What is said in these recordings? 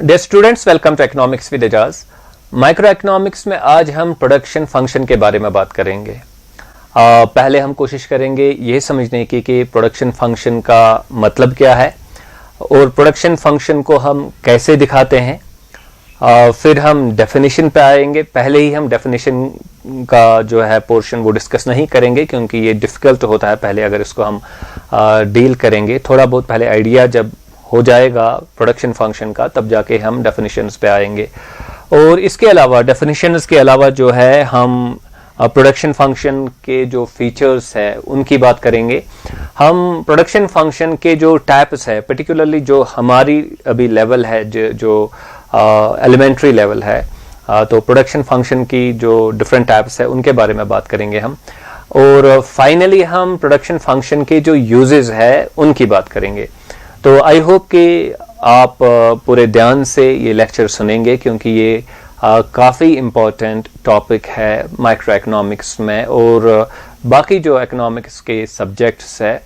Dear students, welcome to economics with Ejaz. Micro economics में आज हम प्रोडक्शन फंक्शन के बारे में बात करेंगे। पहले हम कोशिश करेंगे ये समझने की कि प्रोडक्शन फंक्शन का मतलब क्या है और प्रोडक्शन फंक्शन को हम कैसे दिखाते हैं। फिर हम डेफिनेशन पे आएंगे। पहले ही हम डेफिनेशन का जो है पोर्शन वो डिस्कस नहीं करेंगे क्योंकि ये डिफिकल्ट होता है। पहले अगर इसको हम डील करेंगे, थोड़ा बहुत पहले आइडिया जब हो जाएगा प्रोडक्शन फंक्शन का, तब जाके हम डेफिनेशंस पे आएंगे। और इसके अलावा डेफिनेशंस के अलावा जो है हम प्रोडक्शन फंक्शन के जो फीचर्स है उनकी बात करेंगे। हम प्रोडक्शन फंक्शन के जो टाइप्स है, पर्टिकुलरली जो हमारी अभी लेवल है, जो एलिमेंट्री लेवल है, तो प्रोडक्शन फंक्शन की जो डिफरेंट टाइप्स है उनके बारे में बात करेंगे हम। और फाइनली हम प्रोडक्शन फंक्शन के जो यूजेस है उनकी बात करेंगे। तो आई होप कि आप पूरे ध्यान से ये लेक्चर सुनेंगे क्योंकि ये काफ़ी इम्पोर्टेंट टॉपिक है माइक्रो इकोनॉमिक्स में, और बाकी जो इकोनॉमिक्स के सब्जेक्ट्स है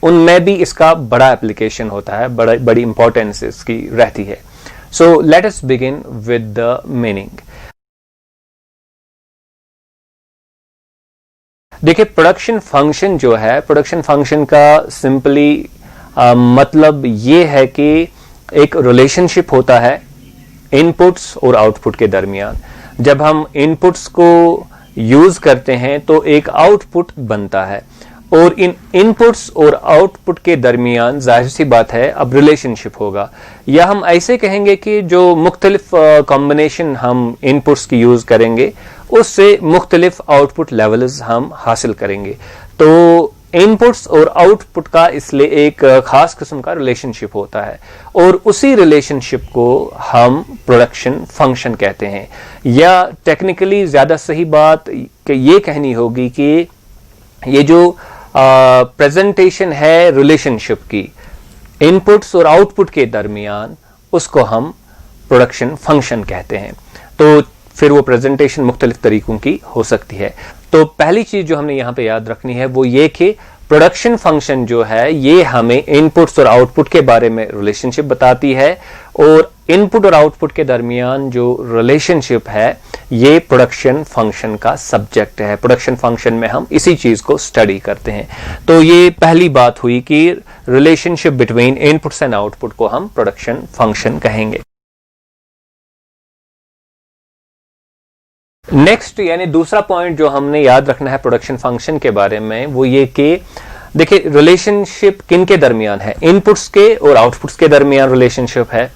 उनमें भी इसका बड़ा एप्लीकेशन होता है, बड़ी इंपॉर्टेंस इसकी रहती है। सो let us begin with the meaning. देखिए, प्रोडक्शन फंक्शन जो है, प्रोडक्शन फंक्शन का सिंपली मतलब ये है कि एक रिलेशनशिप होता है इनपुट्स और आउटपुट के दरमियान। जब हम इनपुट्स को यूज करते हैं तो एक आउटपुट बनता है, और इन इनपुट्स और आउटपुट के दरमियान जाहिर सी बात है अब रिलेशनशिप होगा, या हम ऐसे कहेंगे कि जो मुख्तलिफ कॉम्बिनेशन हम इनपुट्स की यूज करेंगे उससे मुख्तलिफ आउटपुट लेवल्स हम हासिल करेंगे। तो इनपुट्स और आउटपुट का इसलिए एक खास किस्म का रिलेशनशिप होता है, और उसी रिलेशनशिप को हम प्रोडक्शन फंक्शन कहते हैं। या टेक्निकली ज्यादा सही बात ये कहनी होगी कि ये जो प्रेजेंटेशन है रिलेशनशिप की इनपुट्स और आउटपुट के दरमियान, उसको हम प्रोडक्शन फंक्शन कहते हैं। तो फिर वो प्रेजेंटेशन मुख्तलिफ तरीकों की हो सकती है। तो पहली चीज जो हमने यहां पे याद रखनी है वो ये कि प्रोडक्शन फंक्शन जो है ये हमें इनपुट्स और आउटपुट के बारे में रिलेशनशिप बताती है, और इनपुट और आउटपुट के दरमियान जो रिलेशनशिप है ये प्रोडक्शन फंक्शन का सब्जेक्ट है। प्रोडक्शन फंक्शन में हम इसी चीज को स्टडी करते हैं। तो ये पहली बात हुई कि relationship between inputs and output को हम प्रोडक्शन फंक्शन कहेंगे। नेक्स्ट यानी दूसरा पॉइंट जो हमने याद रखना है प्रोडक्शन फंक्शन के बारे में वो ये कि देखिए, रिलेशनशिप किन के दरमियान है, इनपुट्स के और आउटपुट्स के दरमियान रिलेशनशिप है।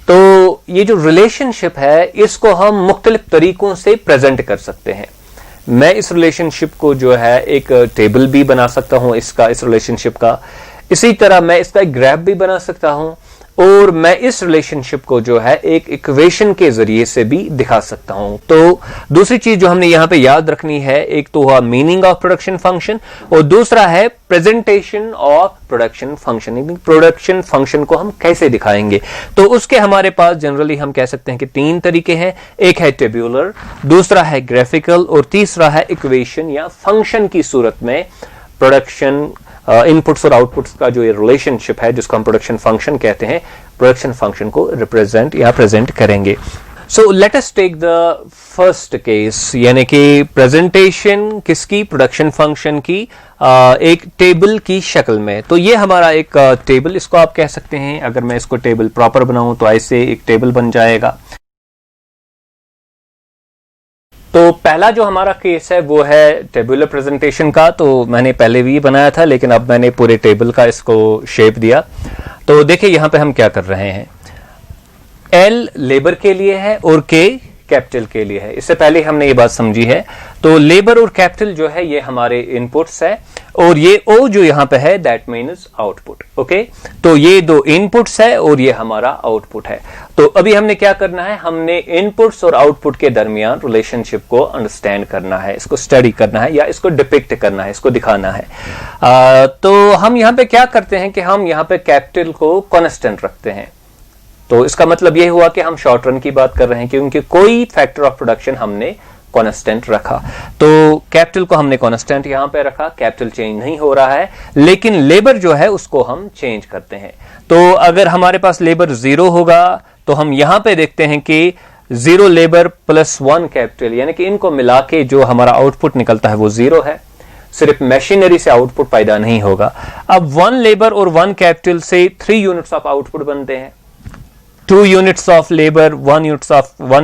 तो ये जो रिलेशनशिप है इसको हम मुख्तलिफ तरीकों से प्रेजेंट कर सकते हैं। मैं इस रिलेशनशिप को जो है एक टेबल भी बना सकता हूं इस रिलेशनशिप का, इसी तरह मैं इसका एक ग्राफ भी बना सकता हूं, और मैं इस रिलेशनशिप को जो है एक इक्वेशन के जरिए से भी दिखा सकता हूं। तो दूसरी चीज जो हमने यहां पे याद रखनी है, एक तो हुआ मीनिंग ऑफ प्रोडक्शन फंक्शन, और दूसरा है presentation of production function. Production function को हम कैसे दिखाएंगे, तो उसके हमारे पास जनरली हम कह सकते हैं कि तीन तरीके हैं। एक है टेब्यूलर, दूसरा है ग्राफिकल, और तीसरा है इक्वेशन या फंक्शन की सूरत में प्रोडक्शन इनपुट्स और आउटपुट्स का जो ये रिलेशनशिप है जिसको हम प्रोडक्शन फंक्शन कहते हैं, प्रोडक्शन फंक्शन को रिप्रेजेंट या प्रेजेंट करेंगे। So let us take the first case, यानी कि प्रेजेंटेशन किसकी, प्रोडक्शन फंक्शन की एक टेबल की शक्ल में। तो ये हमारा एक टेबल, इसको आप कह सकते हैं, अगर मैं इसको टेबल प्रॉपर बनाऊं तो ऐसे एक टेबल बन जाएगा। तो पहला जो हमारा केस है वो है टेबुलर प्रेजेंटेशन का। तो मैंने पहले भी बनाया था, लेकिन अब मैंने पूरे टेबल का इसको शेप दिया। तो देखिए यहां पे हम क्या कर रहे हैं, एल लेबर के लिए है और के कैपिटल के लिए है। इससे पहले हमने ये बात समझी है। तो लेबर और कैपिटल जो है ये हमारे इनपुट्स है, और ये ओ जो यहां पे है दैट मीन्स आउटपुट। ओके, तो ये दो इनपुट्स है और ये हमारा आउटपुट है। तो अभी हमने क्या करना है, हमने इनपुट्स और आउटपुट के दरमियान रिलेशनशिप को अंडरस्टैंड करना है, इसको स्टडी करना है या इसको डिपिक्ट करना है, इसको दिखाना है। तो हम यहां पे क्या करते हैं कि हम यहां पे कैपिटल को कांस्टेंट रखते हैं। तो इसका मतलब यह हुआ कि हम शॉर्ट रन की बात कर रहे हैं, क्योंकि कोई फैक्टर ऑफ प्रोडक्शन हमने कांस्टेंट रखा। तो कैपिटल को हमने कांस्टेंट यहां पे रखा, कैपिटल चेंज नहीं हो रहा है, लेकिन लेबर जो है उसको हम चेंज करते हैं। तो अगर हमारे पास लेबर 0 होगा तो हम यहां पे देखते हैं कि 0 लेबर प्लस 1 कैपिटल, यानी कि इनको मिला के जो हमारा आउटपुट निकलता है वो 0 है। सिर्फ मशीनरी से आउटपुट पैदा नहीं होगा। अब 1 लेबर और 1 कैपिटल से 3 यूनिट्स ऑफ आउटपुट बनते हैं। 2 units of labour, 1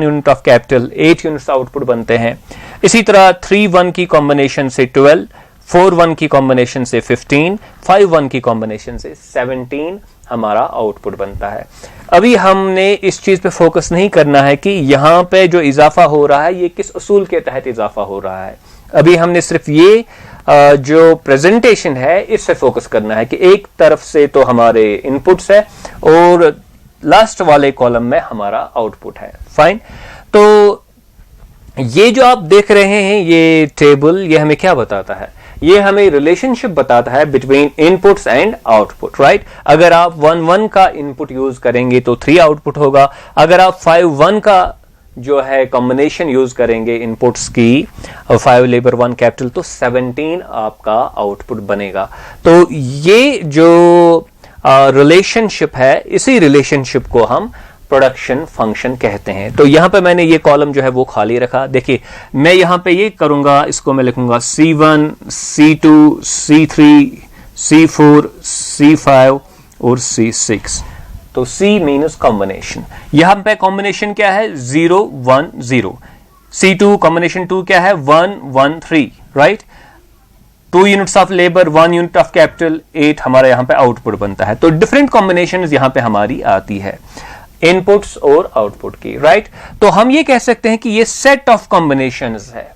unit of capital, 8 units output बनते हैं। इसी तरह 3 1 की कॉम्बिनेशन से 12, 4 1 की कॉम्बिनेशन से 15, 5 1 की कॉम्बिनेशन से 17 हमारा आउटपुट बनता है। अभी हमने इस चीज पे फोकस नहीं करना है कि यहां पे जो इजाफा हो रहा है ये किस उसूल के तहत इजाफा हो रहा है। अभी हमने सिर्फ ये जो प्रेजेंटेशन है इस पे फोकस करना है कि एक तरफ से तो हमारे इनपुट्स है और लास्ट वाले कॉलम में हमारा आउटपुट है। फाइन। तो ये जो आप देख रहे हैं ये टेबल, ये हमें क्या बताता है? ये हमें रिलेशनशिप बताता है between inputs and output, right. अगर आप 1 1 का इनपुट यूज करेंगे तो 3 आउटपुट होगा। अगर आप 5 1 का जो है कॉम्बिनेशन यूज करेंगे इनपुट्स की, 5 लेबर 1 कैपिटल, तो 17 आपका आउटपुट बनेगा। तो ये जो रिलेशनशिप है, इसी रिलेशनशिप को हम प्रोडक्शन फंक्शन कहते हैं। तो यहां पे मैंने ये कॉलम जो है वो खाली रखा। देखिए मैं यहां पे ये करूंगा, इसको मैं लिखूंगा C1, C2, C3, C4, C5 और C6। तो C मीन्स कॉम्बिनेशन। यहां पे कॉम्बिनेशन क्या है? 0 1 0। C2 कॉम्बिनेशन 2 क्या है? 1 1 3, right. 2 units of labour, 1 unit of capital, 8 हमारा यहां पे आउटपुट बनता है। तो डिफरेंट कॉम्बिनेशन यहां पे हमारी आती है इनपुट्स और आउटपुट की, राइट। तो हम ये कह सकते हैं कि ये सेट ऑफ कॉम्बिनेशंस है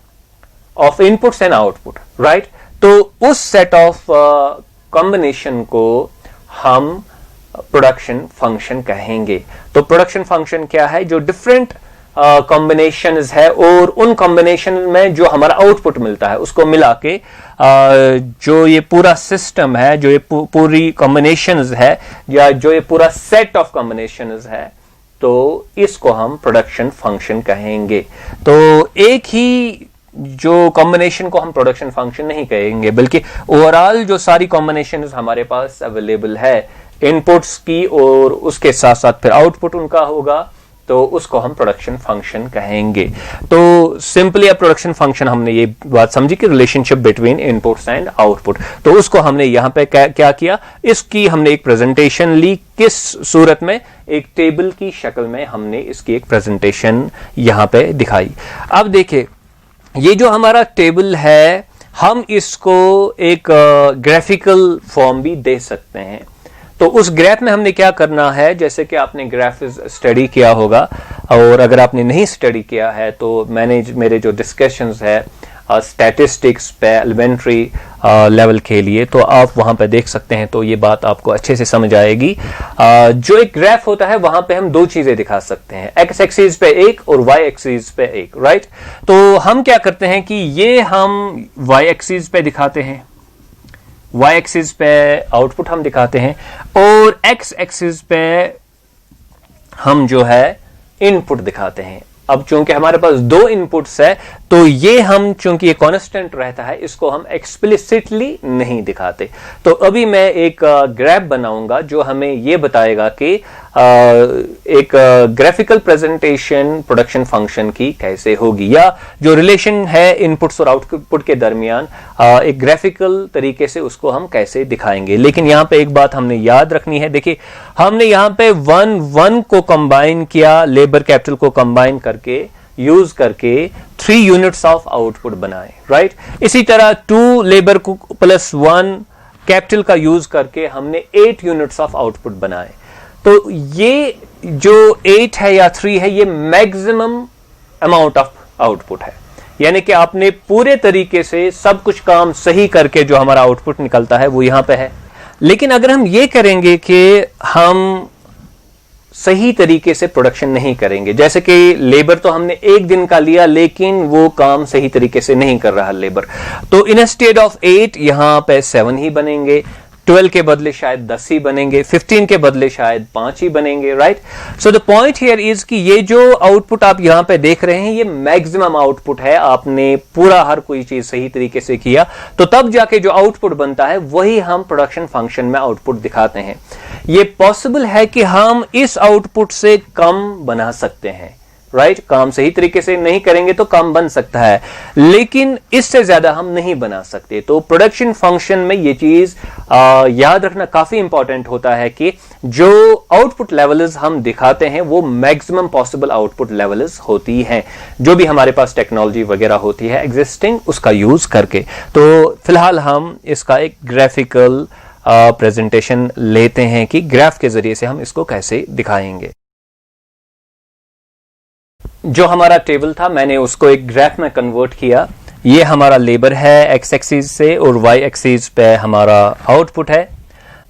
of inputs and output, right. तो उस सेट ऑफ कॉम्बिनेशन को हम प्रोडक्शन फंक्शन कहेंगे। तो प्रोडक्शन फंक्शन क्या है? जो डिफरेंट कॉम्बिनेशंस है और उन कॉम्बिनेशन में जो हमारा आउटपुट मिलता है उसको मिला के जो ये पूरा सिस्टम है, जो ये पूरी कॉम्बिनेशंस है, या जो ये पूरा सेट ऑफ कॉम्बिनेशंस है, तो इसको हम प्रोडक्शन फंक्शन कहेंगे। तो एक ही जो कॉम्बिनेशन को हम प्रोडक्शन फंक्शन नहीं कहेंगे, बल्कि ओवरऑल जो सारी कॉम्बिनेशंस हमारे पास अवेलेबल है इनपुट्स की और उसके साथ साथ फिर आउटपुट उनका होगा, तो उसको हम प्रोडक्शन फंक्शन कहेंगे। तो सिंपली अब प्रोडक्शन फंक्शन हमने ये बात समझी कि relationship between inputs and output, तो उसको हमने यहां पे क्या किया? इसकी हमने एक प्रेजेंटेशन ली। किस सूरत में? एक टेबल की शक्ल में हमने इसकी एक प्रेजेंटेशन यहां पे दिखाई। अब देखिए ये जो हमारा टेबल है, हम इसको एक ग्राफिकल फॉर्म भी दे सकते हैं। तो उस ग्राफ में हमने क्या करना है, जैसे कि आपने ग्राफ स्टडी किया होगा, और अगर आपने नहीं स्टडी किया है तो मेरे जो डिस्कशंस है स्टैटिस्टिक्स पे एलिमेंट्री लेवल के लिए, तो आप वहां पे देख सकते हैं। तो ये बात आपको अच्छे से समझ आएगी। जो एक ग्राफ होता है वहां पे हम दो चीजें दिखा सकते हैं, एक्स एक्सिस पे एक और वाई एक्सिस पे एक, राइट। तो हम क्या करते हैं कि ये हम वाई एक्सिस पे दिखाते हैं, वाई एक्सिस पे आउटपुट हम दिखाते हैं, और एक्स एक्सिस पे हम जो है इनपुट दिखाते हैं। अब चूंकि हमारे पास दो इनपुट्स है, तो ये हम चूंकि ये कांस्टेंट रहता है, इसको हम एक्सप्लिसिटली नहीं दिखाते। तो अभी मैं एक ग्राफ बनाऊंगा जो हमें ये बताएगा कि एक ग्राफिकल प्रेजेंटेशन प्रोडक्शन फंक्शन की कैसे होगी, या जो रिलेशन है इनपुट्स और आउटपुट के दरमियान एक ग्राफिकल तरीके से उसको हम कैसे दिखाएंगे। लेकिन यहां पे एक बात हमने याद रखनी है। देखिए हमने यहां पे 1 1 को कंबाइन किया, लेबर कैपिटल को कंबाइन करके यूज करके 3 यूनिट्स ऑफ आउटपुट बनाए, राइट। इसी तरह 2 लेबर को प्लस 1 कैपिटल का यूज करके हमने 8 यूनिट्स ऑफ आउटपुट बनाए। तो ये जो 8 है या 3 है, ये मैक्सिमम अमाउंट ऑफ आउटपुट है, यानी कि आपने पूरे तरीके से सब कुछ काम सही करके जो हमारा आउटपुट निकलता है वो यहां पे है। लेकिन अगर हम ये करेंगे कि हम सही तरीके से प्रोडक्शन नहीं करेंगे, जैसे कि लेबर तो हमने एक दिन का लिया लेकिन वो काम सही तरीके से नहीं कर रहा लेबर, तो इंस्टेड ऑफ 8 यहां पे 7 ही बनेंगे, 12 के बदले शायद 10 ही बनेंगे, 15 के बदले शायद 5 ही बनेंगे, right. So the point here is कि ये जो आउटपुट आप यहां पे देख रहे हैं ये मैक्सिमम आउटपुट है। आपने पूरा हर कोई चीज सही तरीके से किया तो तब जाके जो आउटपुट बनता है वही हम प्रोडक्शन फंक्शन में आउटपुट दिखाते हैं। ये पॉसिबल है कि हम इस आउटपुट से कम बना सकते हैं, राइट। काम सही तरीके से नहीं करेंगे तो कम बन सकता है, लेकिन इससे ज्यादा हम नहीं बना सकते। तो प्रोडक्शन फंक्शन में ये चीज याद रखना काफी इंपॉर्टेंट होता है कि जो आउटपुट लेवल्स हम दिखाते हैं वो मैक्सिमम पॉसिबल आउटपुट लेवल्स होती हैं, जो भी हमारे पास टेक्नोलॉजी वगैरह होती है एग्जिस्टिंग उसका यूज करके। तो फिलहाल हम इसका एक ग्राफिकल प्रेजेंटेशन लेते हैं कि ग्राफ के जरिए से हम इसको कैसे दिखाएंगे। जो हमारा टेबल था मैंने उसको एक ग्राफ में कन्वर्ट किया। ये हमारा लेबर है एक्स एक्सिस से और वाई एक्सिस पे हमारा आउटपुट है।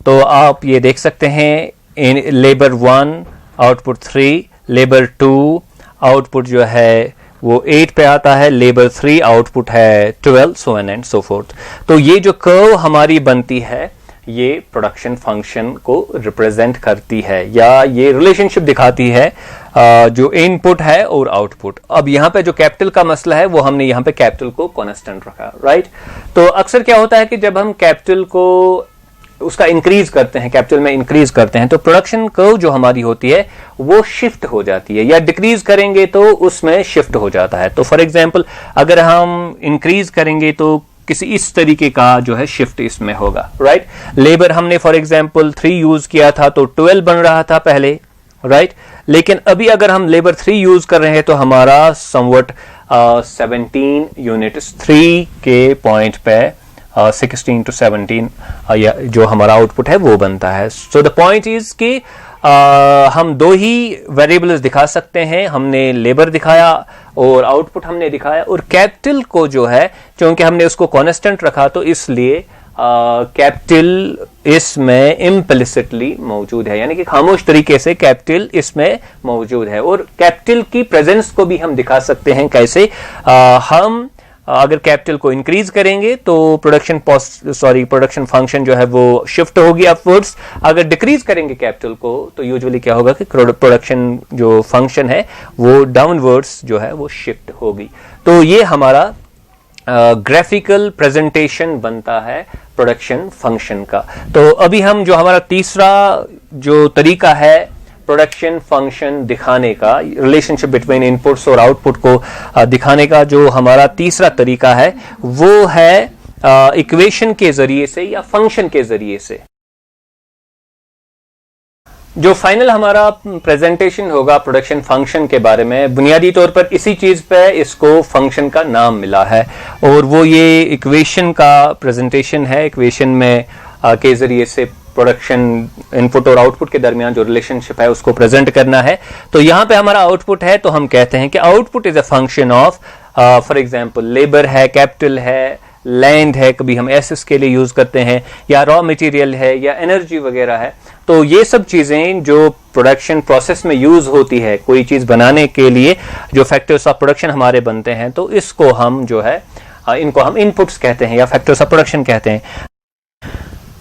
तो आप ये देख सकते हैं in labour 1 output 3, labour 2 output जो है वो 8 पे आता है, लेबर 3 आउटपुट है 12, so on and so fourth. तो ये जो कर्व हमारी बनती है ये प्रोडक्शन फंक्शन को रिप्रेजेंट करती है या ये रिलेशनशिप दिखाती है जो इनपुट है और आउटपुट। अब यहां पे जो कैपिटल का मसला है वो हमने यहां पे कैपिटल को कांस्टेंट रखा, राइट। तो अक्सर क्या होता है कि जब हम कैपिटल को उसका इंक्रीज करते हैं, कैपिटल में इंक्रीज करते हैं तो प्रोडक्शन कर्व जो हमारी होती है वो शिफ्ट हो जाती है, या डिक्रीज करेंगे तो उसमें शिफ्ट हो जाता है। तो फॉर एग्जांपल अगर हम इंक्रीज करेंगे तो किसी इस तरीके का जो है शिफ्ट इसमें होगा, राइट। लेबर हमने फॉर एग्जांपल 3 यूज किया था तो 12 बन रहा था पहले, राइट। लेकिन अभी अगर हम लेबर 3 यूज कर रहे हैं तो हमारा समवट 17 यूनिट्स 3 के पॉइंट पे 16 to 17 जो हमारा आउटपुट है वो बनता है। सो द पॉइंट इज कि हम दो ही वेरिएबल्स दिखा सकते हैं, हमने लेबर दिखाया और आउटपुट हमने दिखाया, और कैपिटल को जो है क्योंकि हमने उसको कांस्टेंट रखा तो इसलिए कैपिटल इसमें इम्प्लिसिटली मौजूद है, यानी कि खामोश तरीके से कैपिटल इसमें मौजूद है। और कैपिटल की प्रेजेंस को भी हम दिखा सकते हैं कैसे, हम अगर कैपिटल को इंक्रीज करेंगे तो प्रोडक्शन फंक्शन जो है वो शिफ्ट होगी अपवर्ड्स। अगर डिक्रीज करेंगे कैपिटल को तो यूजुअली क्या होगा कि प्रोडक्शन जो फंक्शन है वो डाउनवर्ड्स जो है वो शिफ्ट होगी। तो ये हमारा ग्राफिकल प्रेजेंटेशन बनता है प्रोडक्शन फंक्शन का। तो अभी हम जो हमारा तीसरा जो तरीका है प्रोडक्शन फंक्शन दिखाने का, रिलेशनशिप बिटवीन इनपुट्स और आउटपुट को दिखाने का जो हमारा तीसरा तरीका है वो है इक्वेशन के जरिए से या फंक्शन के जरिए से। जो फाइनल हमारा प्रेजेंटेशन होगा प्रोडक्शन फंक्शन के बारे में, बुनियादी तौर पर इसी चीज पे इसको फंक्शन का नाम मिला है और वो ये इक्वेशन का प्रेजेंटेशन है। इक्वेशन में के जरिए से प्रोडक्शन इनपुट और आउटपुट के दरमियान जो रिलेशनशिप है उसको प्रेजेंट करना है। तो यहां पे हमारा आउटपुट है तो हम कहते हैं कि output is a function of, for example labour है, कैपिटल है, लैंड है, कभी हम एसेट्स के लिए यूज करते हैं, या रॉ मटेरियल है या एनर्जी वगैरह है। तो ये सब चीजें जो प्रोडक्शन प्रोसेस में यूज होती है, कोई चीज बनाने के लिए जो फैक्टर्स ऑफ प्रोडक्शन हमारे बनते हैं, तो इसको हम जो है इनको हम इनपुट्स कहते हैं या फैक्टर्स ऑफ प्रोडक्शन कहते हैं।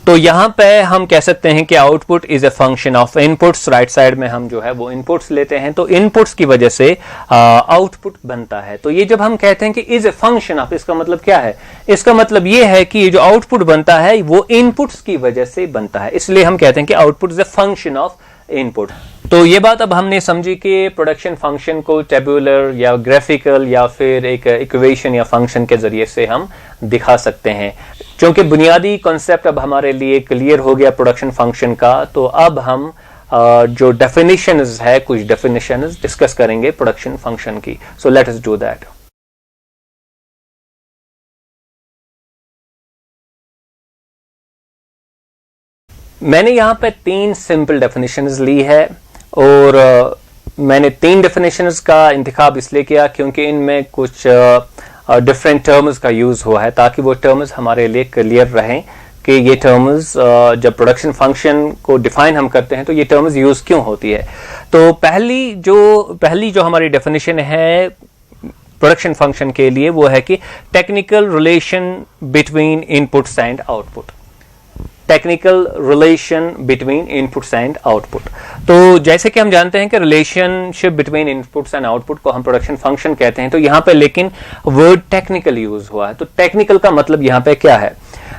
तो यहां पे हम कह सकते हैं कि output is a function of inputs. Right side में हम जो है वो इनपुट्स लेते हैं, तो इनपुट्स की वजह से आउटपुट बनता है। तो ये जब हम कहते हैं कि इज अ फंक्शन ऑफ, इसका मतलब क्या है? इसका मतलब ये है कि जो आउटपुट बनता है वो इनपुट्स की वजह से बनता है, इसलिए हम कहते हैं कि output is a function of input. तो ये बात अब हमने समझी कि प्रोडक्शन फंक्शन को टेबुलर या ग्राफिकल या फिर एक इक्वेशन या फंक्शन के जरिए से हम दिखा सकते हैं। क्योंकि बुनियादी कॉन्सेप्ट अब हमारे लिए क्लियर हो गया प्रोडक्शन फंक्शन का, तो अब हम जो डेफिनेशंस है, कुछ डेफिनेशंस डिस्कस करेंगे प्रोडक्शन फंक्शन की। सो लेट अस डू दैट। मैंने यहां पे 3 सिंपल डेफिनेशंस ली है और मैंने 3 डेफिनेशंस का इंतखाब इसलिए किया क्योंकि इनमें कुछ डिफरेंट टर्म्स का यूज हुआ है, ताकि वो टर्म्स हमारे लिए क्लियर रहें कि ये टर्म्स जब प्रोडक्शन फंक्शन को डिफाइन हम करते हैं तो ये टर्म्स यूज क्यों होती है। तो पहली जो हमारी डेफिनेशन है प्रोडक्शन फंक्शन के लिए वो है कि technical relation between inputs and output. Technical relation between inputs and output. तो जैसे कि हम जानते हैं कि relationship between inputs and output को हम प्रोडक्शन फंक्शन कहते हैं, तो यहां पे लेकिन वर्ड टेक्निकल यूज हुआ है। तो टेक्निकल का मतलब यहां पे क्या है?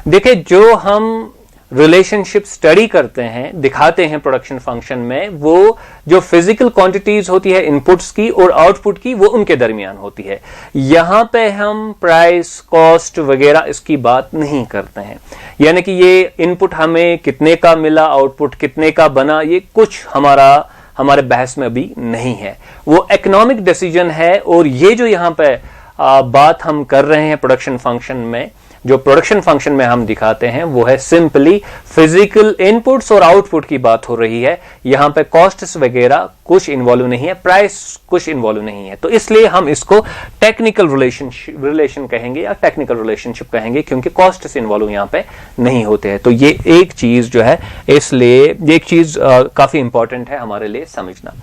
देखिए, जो हम रिलेशनशिप स्टडी करते हैं, दिखाते हैं प्रोडक्शन फंक्शन में, वो जो फिजिकल क्वांटिटीज होती है इनपुट्स की और आउटपुट की, वो उनके दरमियान होती है। यहां पे हम प्राइस, कॉस्ट वगैरह इसकी बात नहीं करते हैं। यानी कि ये इनपुट हमें कितने का मिला, आउटपुट कितने का बना, ये कुछ हमारे बहस में अभी नहीं है। वो इकोनॉमिक डिसीजन है। और ये जो यहां पे बात हम कर रहे हैं प्रोडक्शन फंक्शन में, जो प्रोडक्शन फंक्शन में हम दिखाते हैं, वो है सिंपली फिजिकल इनपुट्स और आउटपुट की बात हो रही है। यहां पे कॉस्ट्स वगैरह कुछ इन्वॉल्व नहीं है, प्राइस कुछ इन्वॉल्व नहीं है। तो इसलिए हम इसको टेक्निकल रिलेशन कहेंगे या टेक्निकल रिलेशनशिप कहेंगे, क्योंकि कॉस्ट्स इन्वॉल्व यहां पे नहीं होते हैं। तो ये एक चीज जो है, इसलिए ये एक चीज काफी इंपॉर्टेंट है हमारे लिए समझना।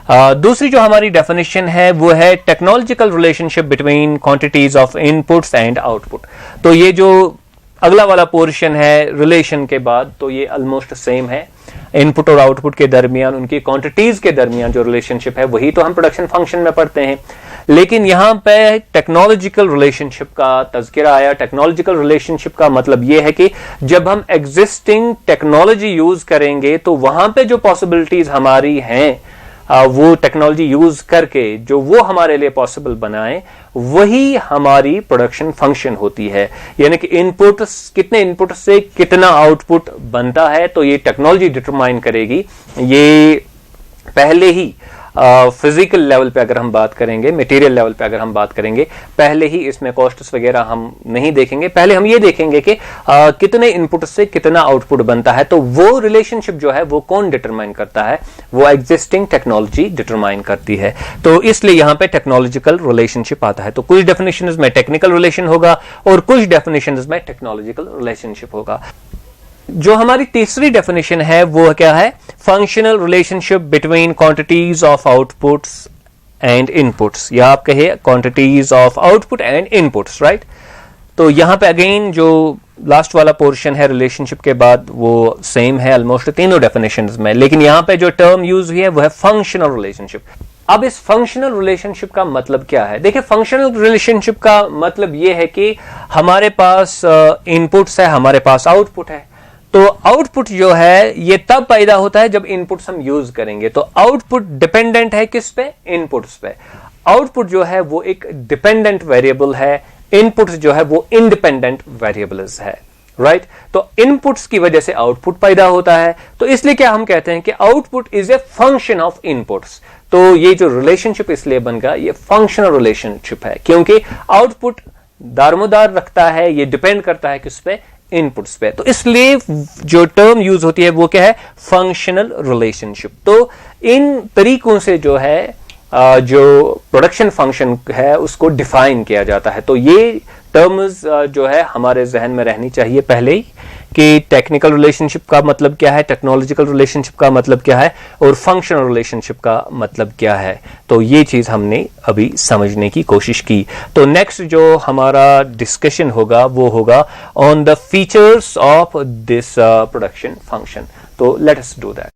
दूसरी जो हमारी डेफिनेशन है वो है technological relationship between quantities of inputs and output. तो ये जो अगला वाला पोर्शन है रिलेशन के बाद, तो ये ऑलमोस्ट सेम है। इनपुट और आउटपुट के दरमियान, उनकी क्वांटिटीज के दरमियान जो रिलेशनशिप है, वही तो हम प्रोडक्शन फंक्शन में पढ़ते हैं। लेकिन यहां पे टेक्नोलॉजिकल रिलेशनशिप का तज़किरा आया। टेक्नोलॉजिकल रिलेशनशिप का मतलब यह है कि जब हम एग्जिस्टिंग टेक्नोलॉजी यूज करेंगे, तो वहां पे जो पॉसिबिलिटीज हमारी हैं, वो टेक्नोलॉजी यूज करके जो वो हमारे लिए पॉसिबल बनाए, वही हमारी प्रोडक्शन फंक्शन होती है। यानी कि कितने इनपुट से कितना आउटपुट बनता है, तो ये टेक्नोलॉजी डिटरमाइन करेगी। ये पहले ही फिजिकल लेवल पे अगर हम बात करेंगे, मटेरियल लेवल पे अगर हम बात करेंगे, पहले ही इसमें कॉस्ट्स वगैरह हम नहीं देखेंगे। पहले हम ये देखेंगे कि कितने इनपुट से कितना आउटपुट बनता है। तो वो रिलेशनशिप जो है वो कौन डिटरमाइन करता है? वो एग्जिस्टिंग टेक्नोलॉजी डिटरमाइन करती है। तो इसलिए यहां पे टेक्नोलॉजिकल रिलेशनशिप आता है। तो कुछ डेफिनेशंस में टेक्निकल रिलेशन होगा और कुछ डेफिनेशंस में टेक्नोलॉजिकल रिलेशनशिप होगा। जो हमारी तीसरी डेफिनेशन है वो क्या है? Functional relationship between quantities of outputs and inputs, या आप कहे quantities of output and inputs, right? तो यहां पे अगेन जो लास्ट वाला पोर्शन है रिलेशनशिप के बाद, वो सेम है ऑलमोस्ट तीनों डेफिनेशंस में। लेकिन यहां पे जो टर्म यूज हुई है वो है फंक्शनल रिलेशनशिप। अब इस फंक्शनल रिलेशनशिप का मतलब क्या है? देखिए, फंक्शनल रिलेशनशिप का मतलब यह है कि हमारे पास इनपुट्स है, हमारे पास आउटपुट है। तो आउटपुट जो है ये तब पैदा होता है जब इनपुट्स हम यूज करेंगे। तो आउटपुट डिपेंडेंट है किस पे? इनपुट्स पे। आउटपुट जो है वो एक डिपेंडेंट वेरिएबल है, इनपुट्स जो है वो इंडिपेंडेंट वेरिएबल्स है, राइट? तो इनपुट्स की वजह से आउटपुट पैदा होता है। तो इसलिए क्या हम कहते हैं कि output is a function of inputs. तो ये जो रिलेशनशिप इसलिए बन गया, ये फंक्शनल रिलेशनशिप है, क्योंकि आउटपुट दारमोदार रखता है, ये डिपेंड करता है किस पे? इनपुट्स पे। तो इसलिए जो टर्म यूज होती है वो क्या है? Functional relationship. तो इन तरीकों से जो है जो प्रोडक्शन फंक्शन है उसको डिफाइन किया जाता है। तो ये टर्म्स जो है हमारे जहन में रहनी चाहिए पहले ही, कि टेक्निकल रिलेशनशिप का मतलब क्या है, टेक्नोलॉजिकल रिलेशनशिप का मतलब क्या है, और फंक्शनल रिलेशनशिप का मतलब क्या है। तो ये चीज हमने अभी समझने की कोशिश की। तो नेक्स्ट जो हमारा डिस्कशन होगा वो होगा on the features of this production function. तो लेट अस डू दैट।